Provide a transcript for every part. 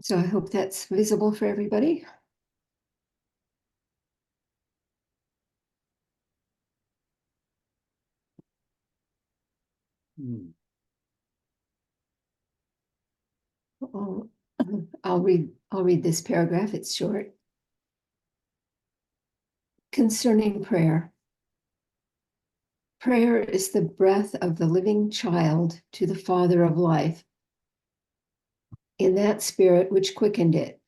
So I hope that's visible for everybody. Oh, I'll read this paragraph. It's short. Concerning prayer. Prayer is the breath of the living child to the Father of life, in that spirit which quickened it,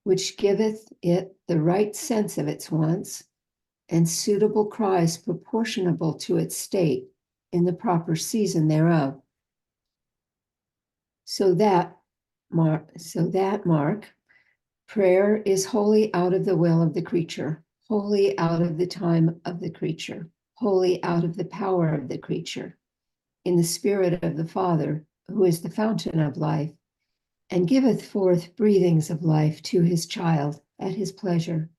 which giveth it the right sense of its wants, and suitable cries proportionable to its state in the proper season thereof. So that, Mark, prayer is wholly out of the will of the creature, wholly out of the time of the creature, wholly out of the power of the creature, in the spirit of the Father, who is the fountain of life, and giveth forth breathings of life to his child at his pleasure.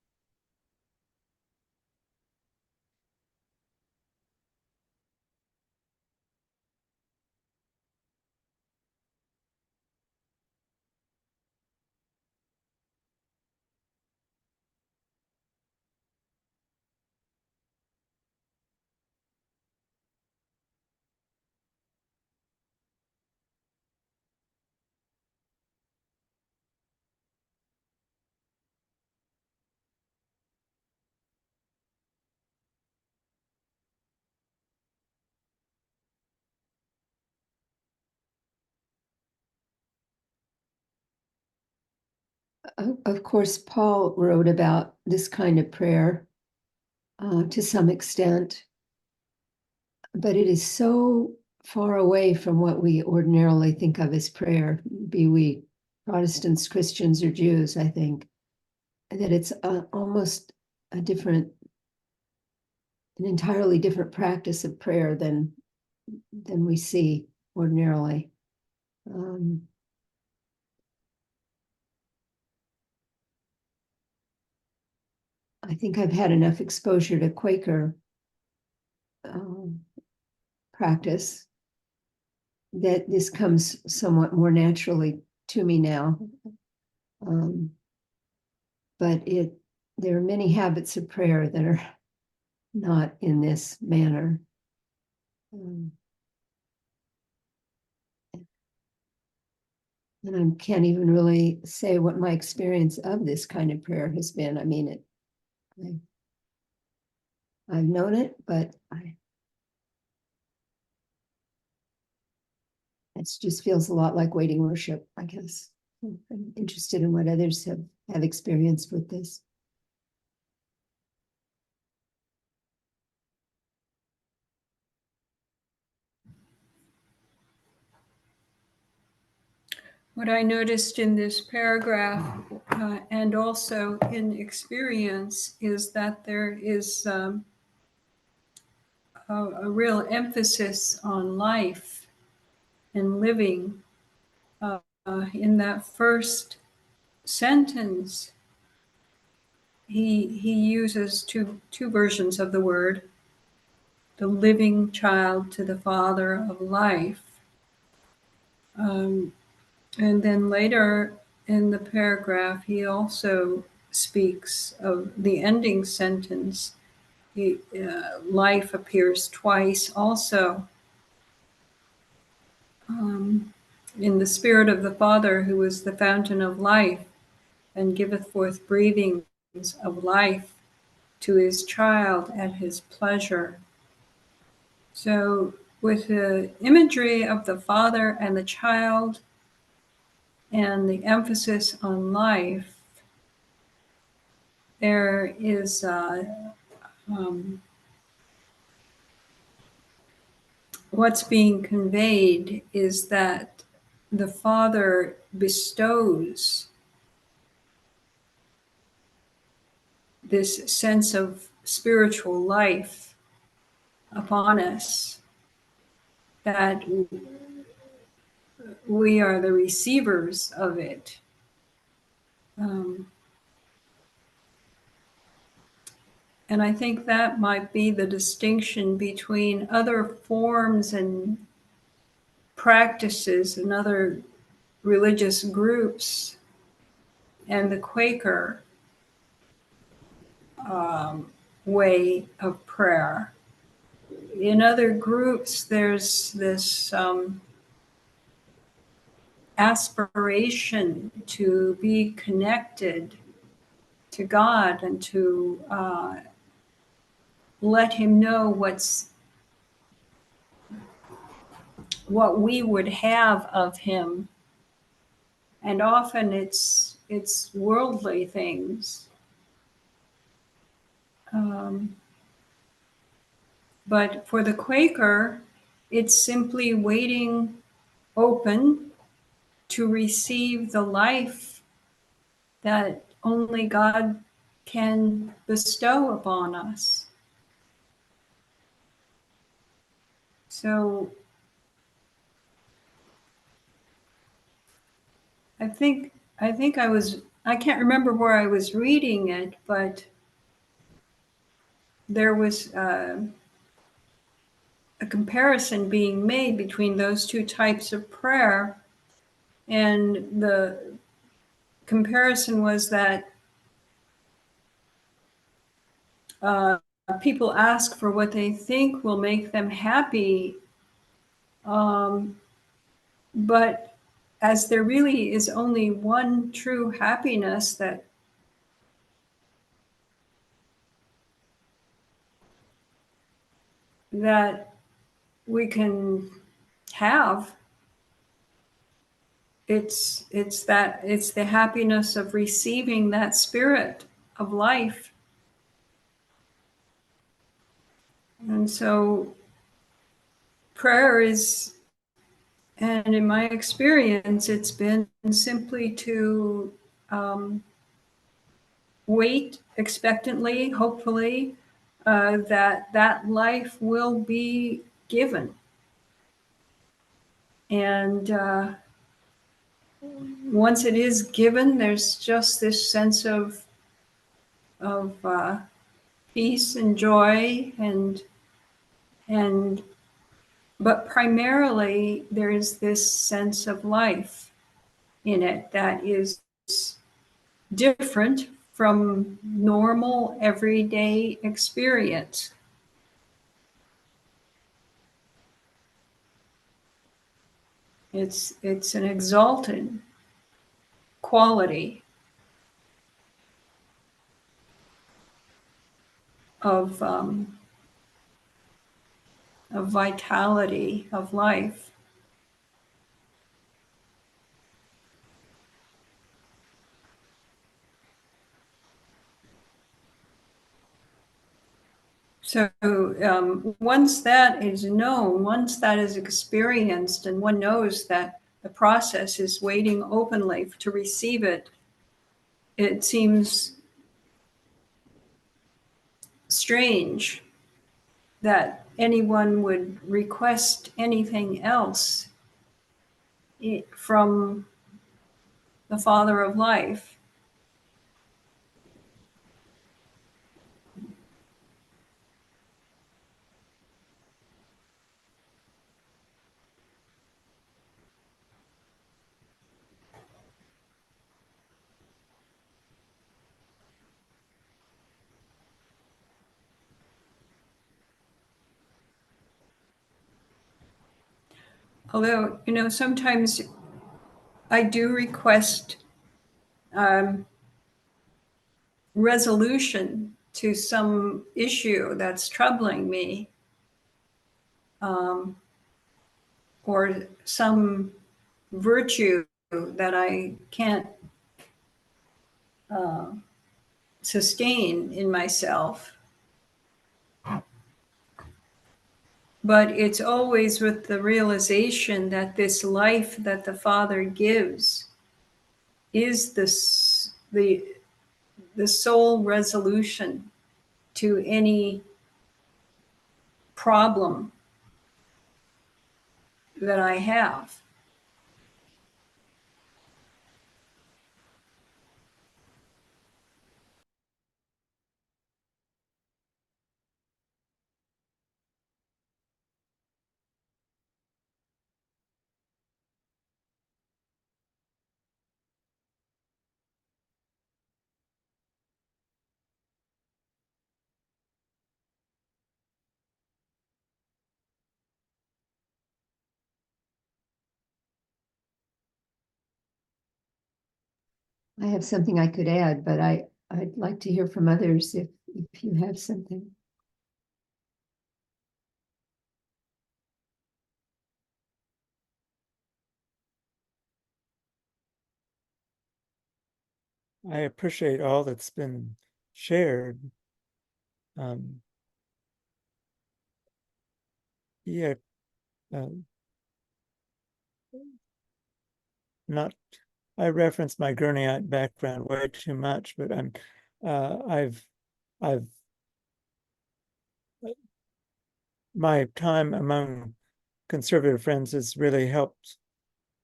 Of course, Paul wrote about this kind of prayer to some extent, but it is so far away from what we ordinarily think of as prayer, be we Protestants, Christians, or Jews, I think, that it's almost an entirely different practice of prayer than we see ordinarily. I think I've had enough exposure to Quaker practice that this comes somewhat more naturally to me now. But there are many habits of prayer that are not in this manner. And I can't even really say what my experience of this kind of prayer has been. I mean, I've known it, but it just feels a lot like waiting worship, I guess. I'm interested in what others have experienced with this. What I noticed in this paragraph and also in experience is that there is a real emphasis on life and living. In that first sentence, he uses two versions of the word, the living child to the Father of life. And then later in the paragraph, he also speaks of the ending sentence. Life appears twice also. In the spirit of the Father, who is the fountain of life, and giveth forth breathings of life to his child at his pleasure. So with the imagery of the Father and the child and the emphasis on life, there is what's being conveyed is that the Father bestows this sense of spiritual life upon us, that we are the receivers of it. And I think that might be the distinction between other forms and practices and other religious groups and the Quaker way of prayer. In other groups, there's this aspiration to be connected to God and to let Him know what we would have of Him. And often it's worldly things. But for the Quaker, it's simply waiting open to receive the life that only God can bestow upon us. So I think I can't remember where I was reading it, but there was a comparison being made between those two types of prayer. And the comparison was that people ask for what they think will make them happy, but as there really is only one true happiness that we can have, it's the happiness of receiving that spirit of life. And so prayer is, and in my experience, it's been simply to wait expectantly, hopefully, that life will be given. And once it is given, there's just this sense of peace and joy, and but primarily there is this sense of life in it that is different from normal everyday experience. It's an exalted quality of vitality of life. So once that is known, once that is experienced, and one knows that the process is waiting openly to receive it, it seems strange that anyone would request anything else from the Father of life. Although, sometimes I do request resolution to some issue that's troubling me, or some virtue that I can't sustain in myself. But it's always with the realization that this life that the Father gives is the sole resolution to any problem that I have. I have something I could add, but I'd like to hear from others if you have something. I appreciate all that's been shared. Yeah, uh, not. I reference my Gurneyite background way too much, but I've my time among conservative friends has really helped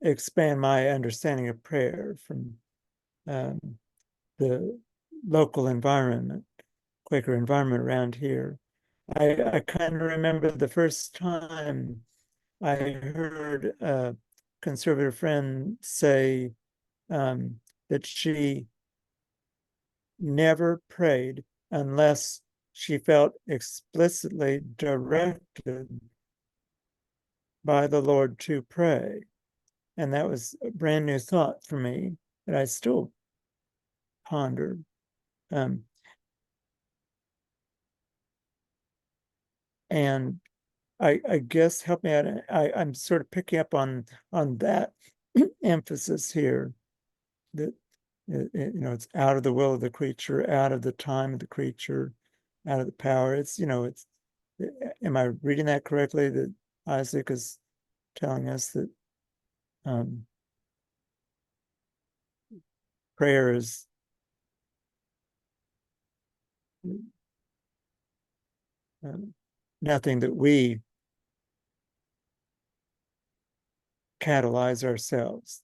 expand my understanding of prayer from um, the local environment, Quaker environment around here. I kind of remember the first time I heard a conservative friend say that she never prayed unless she felt explicitly directed by the Lord to pray. And that was a brand new thought for me that I still ponder. Um, and I guess help me out. I'm sort of picking up on that emphasis here that it's out of the will of the creature, out of the time of the creature, out of the power. It's am I reading that correctly? That Isaac is telling us that um, prayer is nothing that we catalyze ourselves.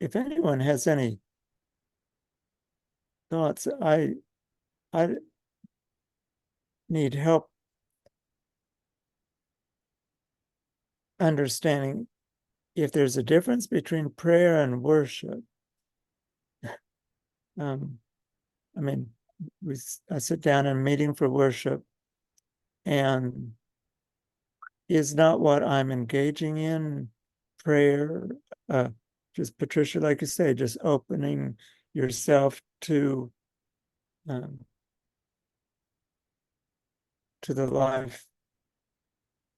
If anyone has any thoughts, I need help understanding if there's a difference between prayer and worship. I mean, I sit down in a meeting for worship, and is not what I'm engaging in prayer. Just Patricia, like you say, just opening yourself um, to the life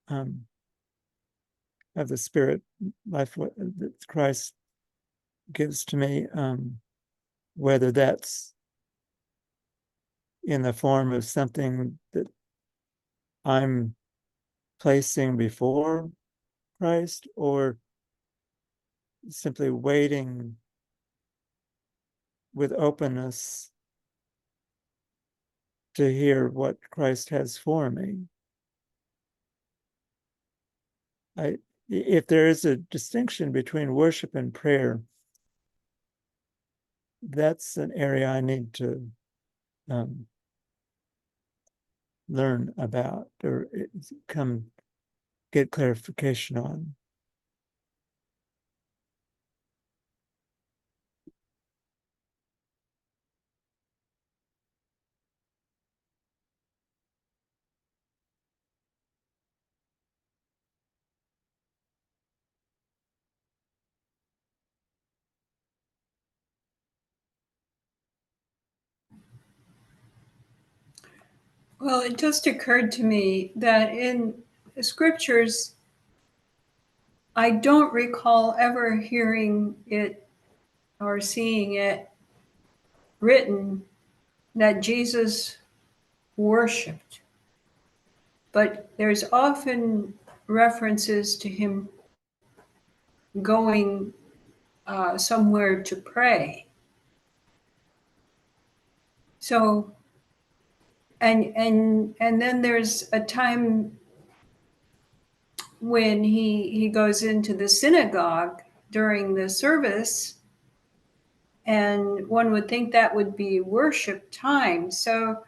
of the Spirit, life that Christ gives to me, whether that's in the form of something that I'm placing before Christ, or simply waiting with openness to hear what Christ has for me. If there is a distinction between worship and prayer, that's an area I need to learn about or get clarification on. Well, it just occurred to me that in the scriptures, I don't recall ever hearing it or seeing it written that Jesus worshiped, but there's often references to him going somewhere to pray. So, and then there's a time when he goes into the synagogue during the service, and one would think that would be worship time. So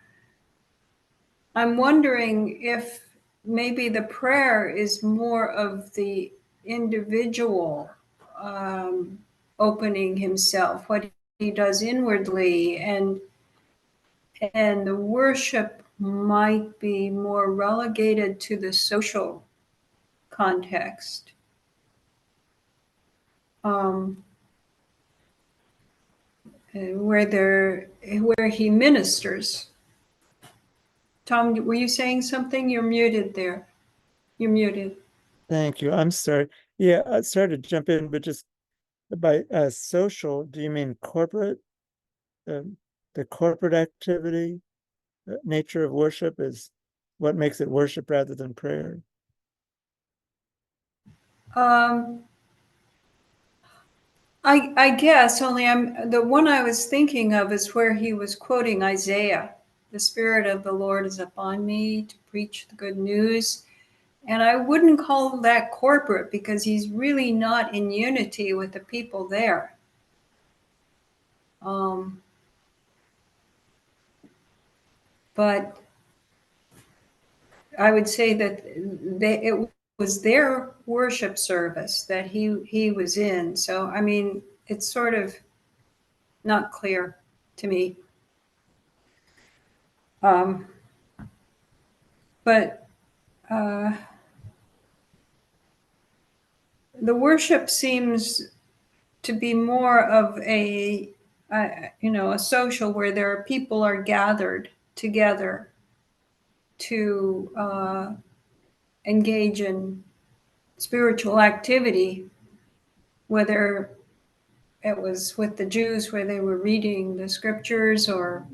I'm wondering if maybe the prayer is more of the individual opening himself, what he does inwardly, and the worship might be more relegated to the social context. Where he ministers. Tom, were you saying something? You're muted there. You're muted. Thank you. I'm sorry. Yeah, I started to jump in, but just by social, do you mean corporate? The corporate activity, nature of worship is what makes it worship rather than prayer? I guess, only the one I was thinking of is where he was quoting Isaiah. The Spirit of the Lord is upon me to preach the good news. And I wouldn't call that corporate because he's really not in unity with the people there. But I would say that it was their worship service that he was in. So, I mean, it's sort of not clear to me. But the worship seems to be more of a social where people are gathered together to engage in spiritual activity, whether it was with the Jews where they were reading the scriptures or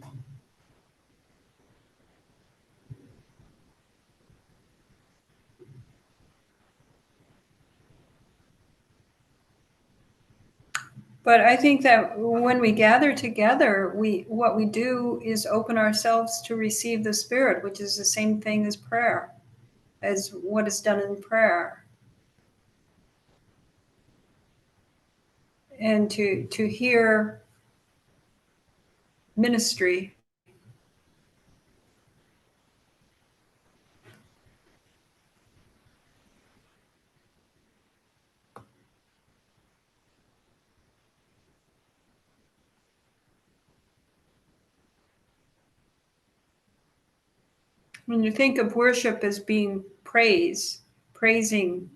but I think that when we gather together, what we do is open ourselves to receive the Spirit, which is the same thing as prayer, as what is done in prayer. And to hear ministry. When you think of worship as being praising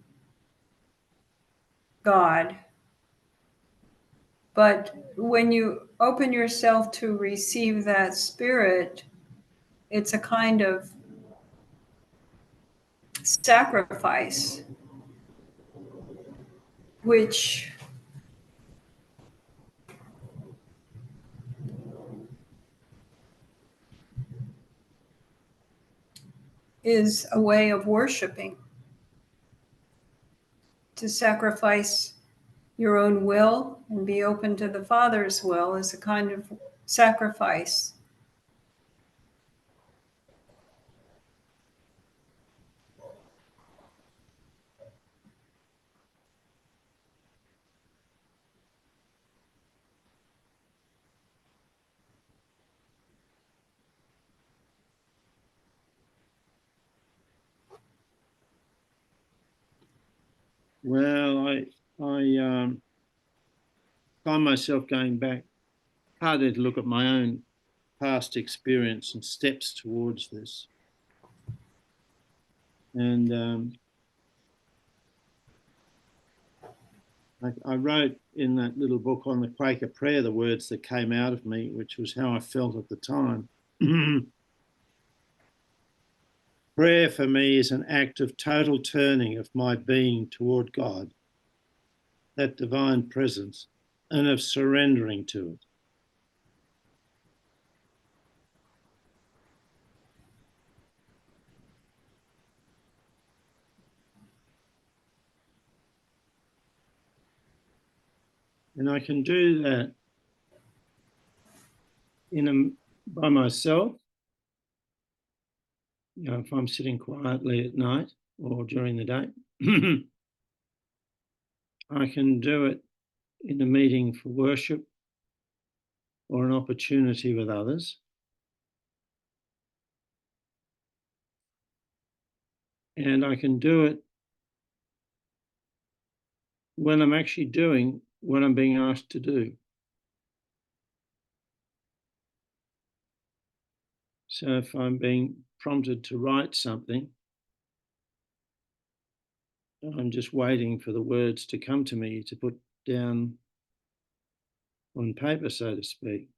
God, but when you open yourself to receive that Spirit, it's a kind of sacrifice, which is a way of worshiping. To sacrifice your own will and be open to the Father's will is a kind of sacrifice. Well, I find myself going back partly to look at my own past experience and steps towards this. And I wrote in that little book on the Quaker prayer the words that came out of me, which was how I felt at the time. Prayer for me is an act of total turning of my being toward God, that divine presence, and of surrendering to it. And I can do that by myself. If I'm sitting quietly at night or during the day. I can do it in a meeting for worship or an opportunity with others. And I can do it when I'm actually doing what I'm being asked to do. So if I'm being prompted to write something, I'm just waiting for the words to come to me to put down on paper, so to speak.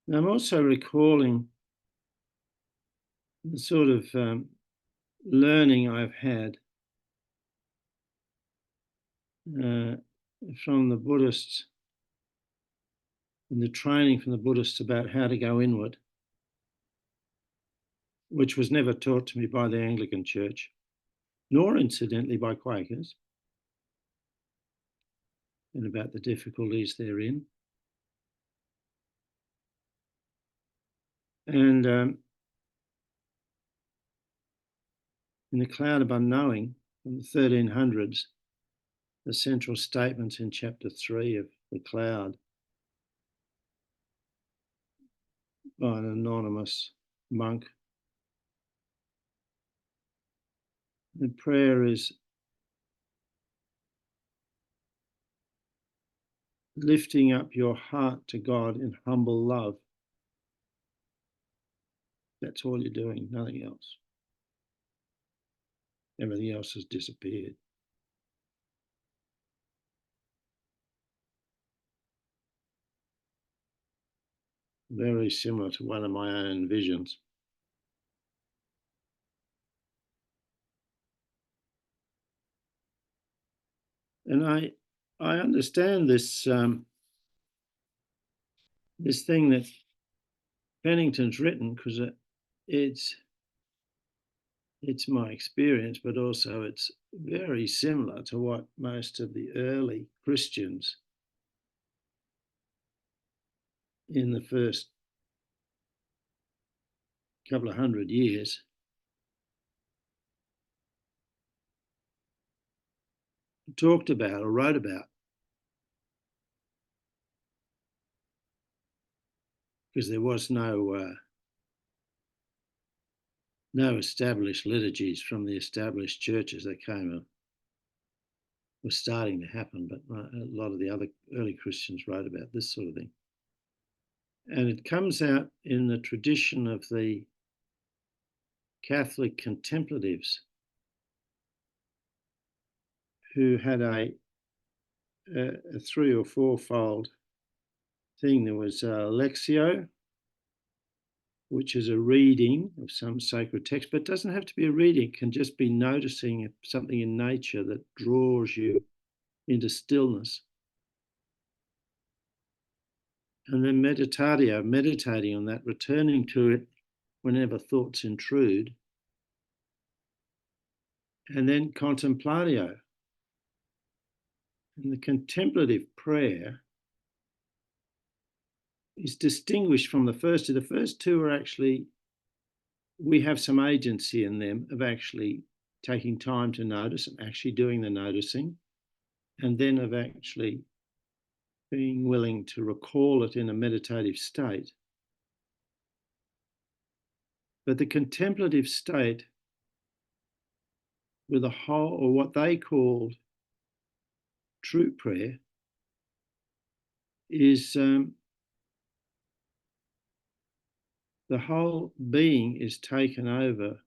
And I'm also recalling the sort of learning I've had from the Buddhists and the training from the Buddhists about how to go inward, which was never taught to me by the Anglican Church, nor incidentally by Quakers, and about the difficulties therein. And in the Cloud of Unknowing from the 1300s, the central statements in chapter 3 of the Cloud by an anonymous monk. And prayer is lifting up your heart to God in humble love. That's all you're doing, nothing else. Everything else has disappeared. Very similar to one of my own visions. And I understand this this thing that Penington's written, because it's my experience, but also it's very similar to what most of the early Christians in the first couple of 100 years talked about or wrote about. Because there was no established liturgies from the established churches that was starting to happen, but a lot of the other early Christians wrote about this sort of thing. And it comes out in the tradition of the Catholic contemplatives who had a 3 or 4-fold thing. There was Lectio, which is a reading of some sacred text, but it doesn't have to be a reading. It can just be noticing something in nature that draws you into stillness. And then meditatio, meditating on that, returning to it whenever thoughts intrude. And then contemplatio. And the contemplative prayer is distinguished from the first two. The first two are actually, we have some agency in them of actually taking time to notice and actually doing the noticing, and then of actually being willing to recall it in a meditative state. But the contemplative state, with a whole, or what they called true prayer, is the whole being is taken over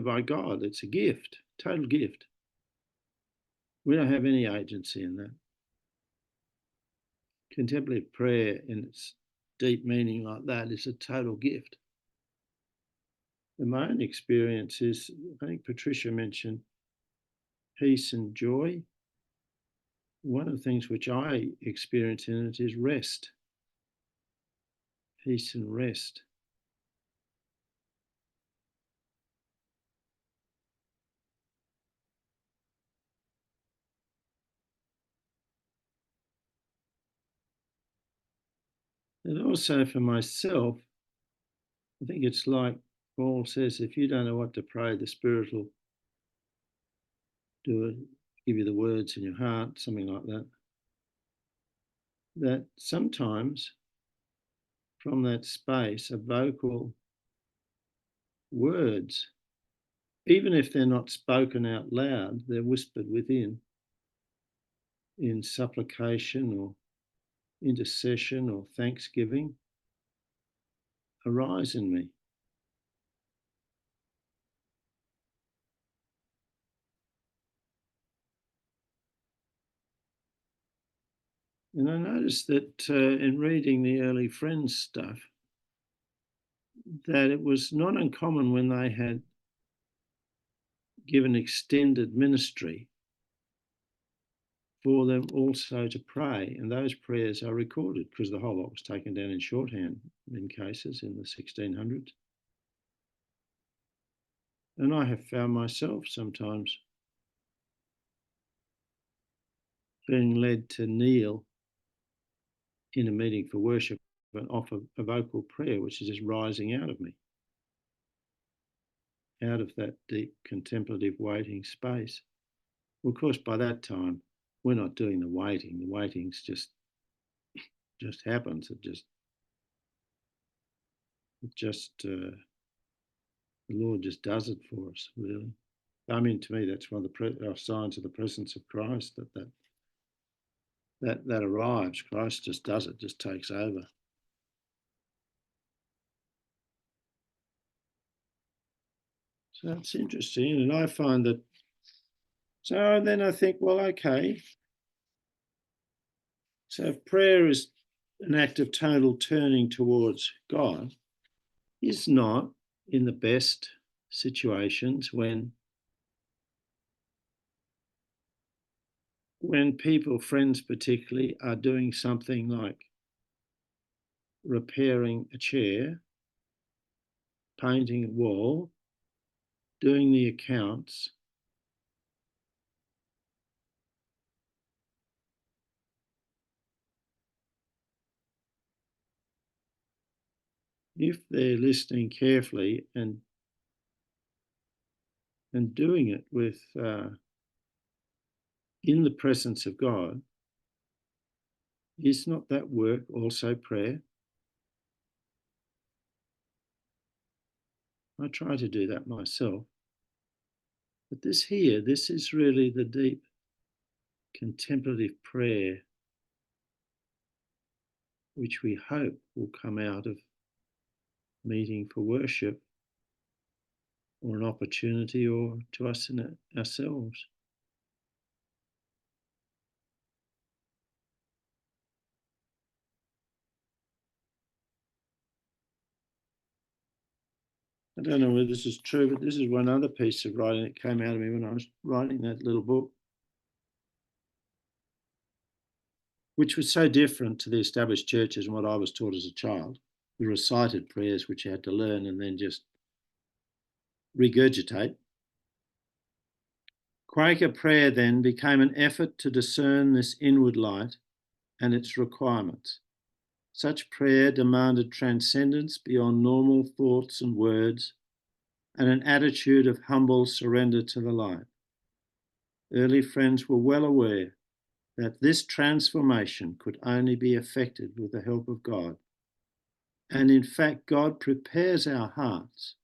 by God. It's a gift, total gift. We don't have any agency in that. Contemplative prayer in its deep meaning like that is a total gift. And my own experience is, I think Patricia mentioned peace and joy. One of the things which I experience in it is rest. Peace and rest. And also for myself, I think it's like Paul says, if you don't know what to pray, the Spirit will do give you the words in your heart, something like that, that sometimes from that space are vocal words, even if they're not spoken out loud, they're whispered within in supplication or intercession or thanksgiving, arise in me. And I noticed that in reading the early Friends stuff, that it was not uncommon when they had given extended ministry for them also to pray. And those prayers are recorded because the whole lot was taken down in shorthand in cases in the 1600s. And I have found myself sometimes being led to kneel in a meeting for worship and offer a vocal prayer, which is just rising out of me, out of that deep contemplative waiting space. Well, of course, by that time, we're not doing the waiting. The waiting's just happens. The Lord just does it for us, really. I mean, to me, that's one of the signs of the presence of Christ, that arrives. Christ just does it, just takes over. So it's interesting, and I find that. So then I think, well, okay. So if prayer is an act of total turning towards God, is not in the best situations when people, friends particularly, are doing something like repairing a chair, painting a wall, doing the accounts, if they're listening carefully and doing it with in the presence of God, is not that work also prayer? I try to do that myself. But this is really the deep contemplative prayer which we hope will come out of meeting for worship or an opportunity or to us in it ourselves. I don't know whether this is true, but this is one other piece of writing that came out of me when I was writing that little book, which was so different to the established churches and what I was taught as a child. The recited prayers which you had to learn and then just regurgitate. Quaker prayer then became an effort to discern this inward light and its requirements. Such prayer demanded transcendence beyond normal thoughts and words and an attitude of humble surrender to the light. Early friends were well aware that this transformation could only be effected with the help of God. And in fact, God prepares our hearts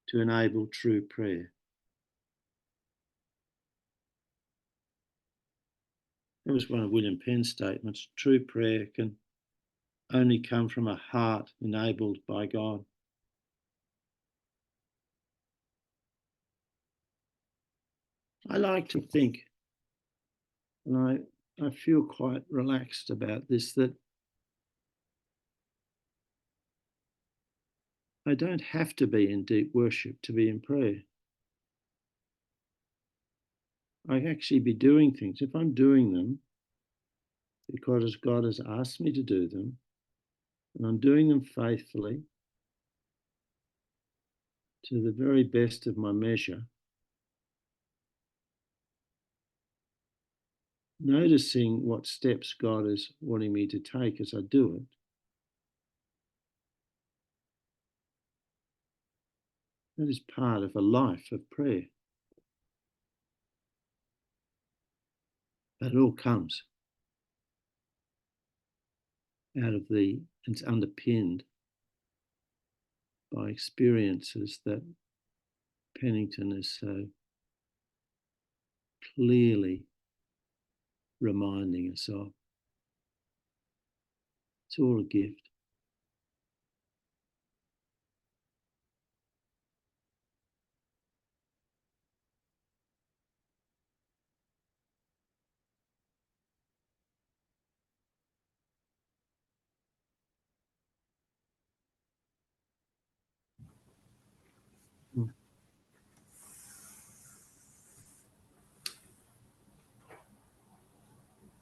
to enable true prayer. That was one of William Penn's statements. True prayer can only come from a heart enabled by God. I like to think, and I feel quite relaxed about this, that I don't have to be in deep worship to be in prayer. I can actually be doing things. If I'm doing them because God has asked me to do them, and I'm doing them faithfully to the very best of my measure, noticing what steps God is wanting me to take as I do it, that is part of a life of prayer. But it all comes out of it's underpinned by experiences that Penington is so clearly reminding us of. It's all a gift.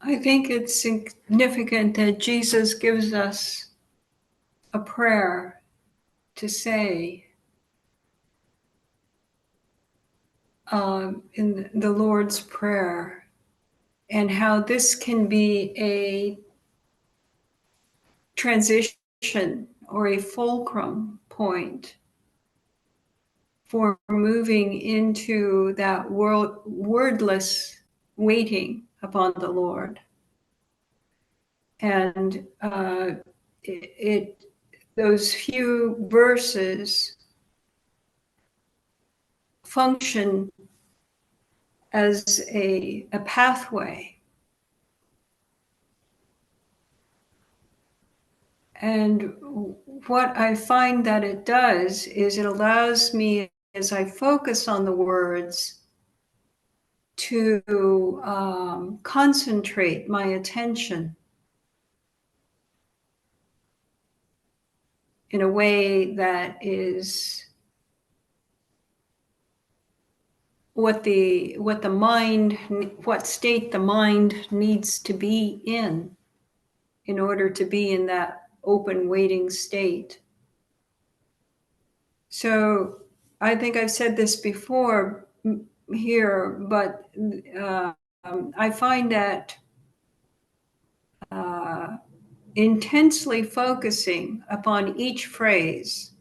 I think it's significant that Jesus gives us a prayer to say in the Lord's Prayer, and how this can be a transition or a fulcrum point for moving into that wordless waiting upon the Lord. And those few verses function as a pathway. And what I find that it does is it allows me, as I focus on the words, to concentrate my attention in a way that is what state the mind needs to be in order to be in that open waiting state. So I think I've said this before here, but I find that intensely focusing upon each phrase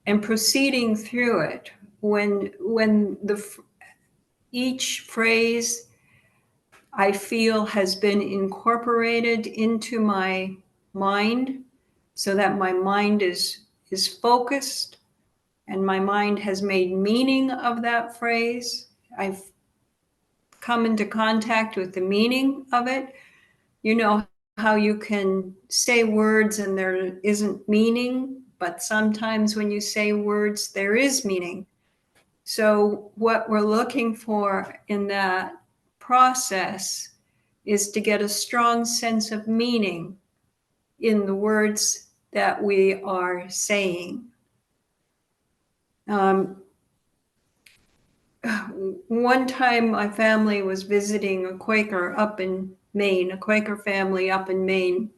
and proceeding through it, when each phrase I feel has been incorporated into my mind, so that my mind is focused and my mind has made meaning of that phrase. I've come into contact with the meaning of it. You know how you can say words and there isn't meaning, but sometimes when you say words, there is meaning. So what we're looking for in that process is to get a strong sense of meaning in the words that we are saying. One time my family was visiting a Quaker up in Maine, a Quaker family up in Maine,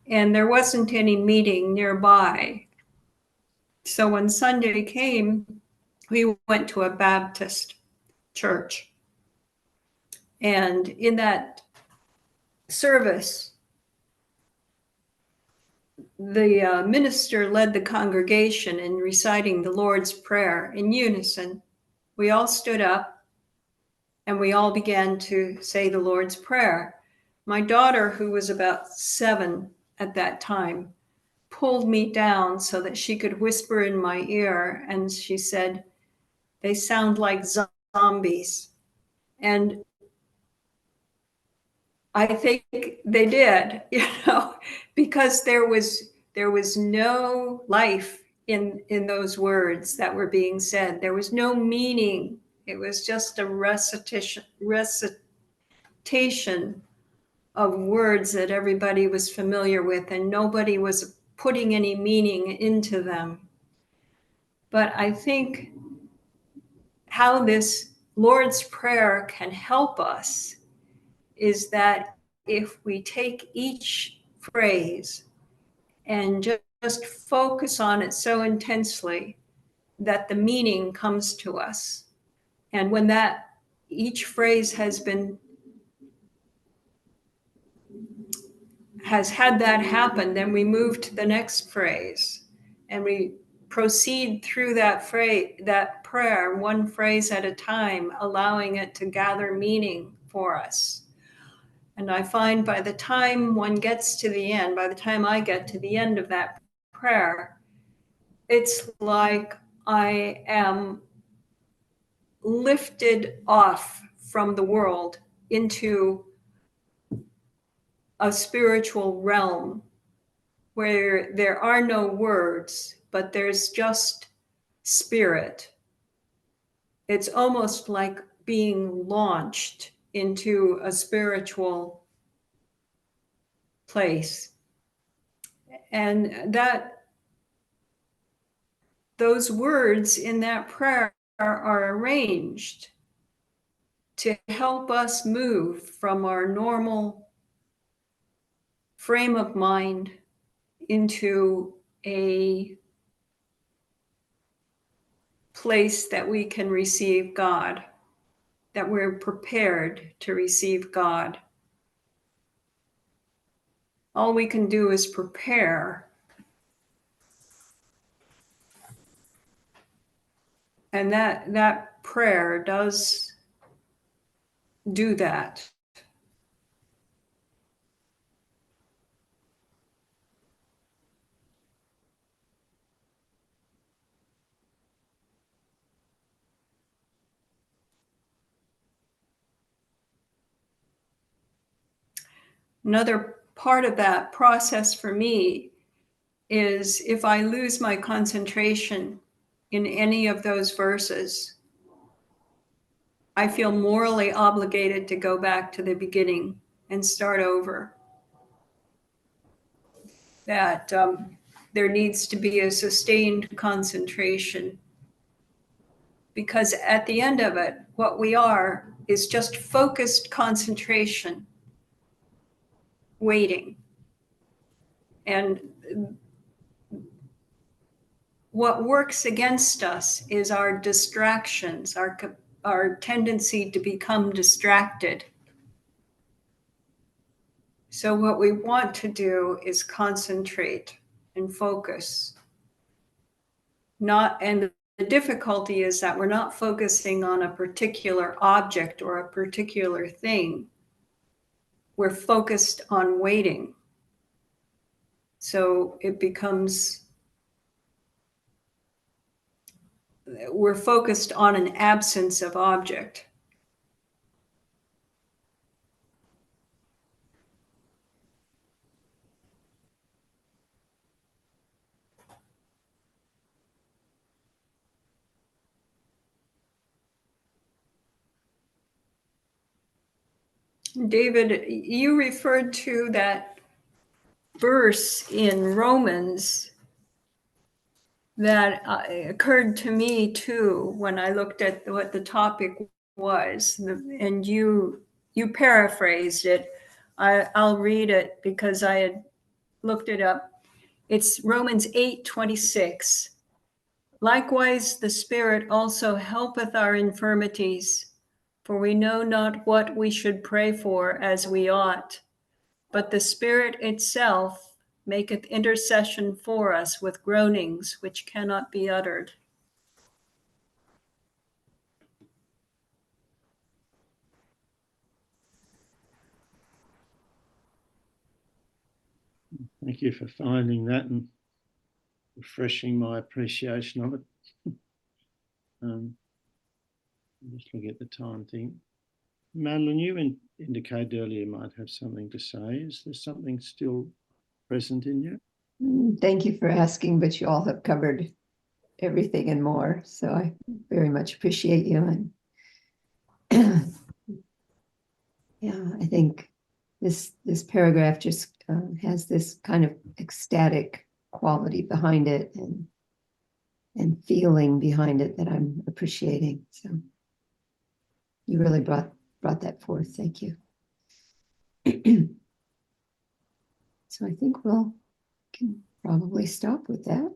and there wasn't any meeting nearby. So when Sunday came, we went to a Baptist church. And in that service, the minister led the congregation in reciting the Lord's Prayer in unison. We all stood up and we all began to say the Lord's Prayer. My daughter, who was about 7 at that time, pulled me down so that she could whisper in my ear, and she said, "They sound like zombies." And I think they did, because there was no life in those words that were being said. There was no meaning. It was just a recitation of words that everybody was familiar with, and nobody was putting any meaning into them. But I think how this Lord's Prayer can help us is that if we take each phrase and just focus on it so intensely that the meaning comes to us. And when each phrase has had that happen, then we move to the next phrase and we proceed through that prayer, one phrase at a time, allowing it to gather meaning for us. And I find by the time one gets to the end, by the time I get to the end of that prayer, it's like I am lifted off from the world into a spiritual realm where there are no words, but there's just spirit. It's almost like being launched into a spiritual place. And that those words in that prayer are arranged to help us move from our normal frame of mind into a place that we can receive God, that we're prepared to receive God. All we can do is prepare. And that prayer does do that. Another part of that process for me is if I lose my concentration in any of those verses, I feel morally obligated to go back to the beginning and start over. That there needs to be a sustained concentration, because at the end of it, what we are is just focused concentration, waiting. And what works against us is our distractions, our tendency to become distracted. So what we want to do is concentrate and focus. And the difficulty is that we're not focusing on a particular object or a particular thing. We're focused on waiting. So it becomes, we're focused on an absence of object. David, you referred to that verse in Romans that occurred to me too when I looked at what the topic was, and you paraphrased it. I'll read it because I had looked it up. It's Romans 8:26. Likewise, the Spirit also helpeth our infirmities, for we know not what we should pray for as we ought, but the Spirit itself maketh intercession for us with groanings which cannot be uttered. Thank you for finding that and refreshing my appreciation of it. Just looking at the time thing. Madeline, you indicated earlier you might have something to say. Is there something still present in you? Thank you for asking, but you all have covered everything and more. So I very much appreciate you. And yeah, I think this paragraph just has this kind of ecstatic quality behind it and feeling behind it that I'm appreciating. So you really brought that forth. Thank you. So I think we'll can probably stop with that.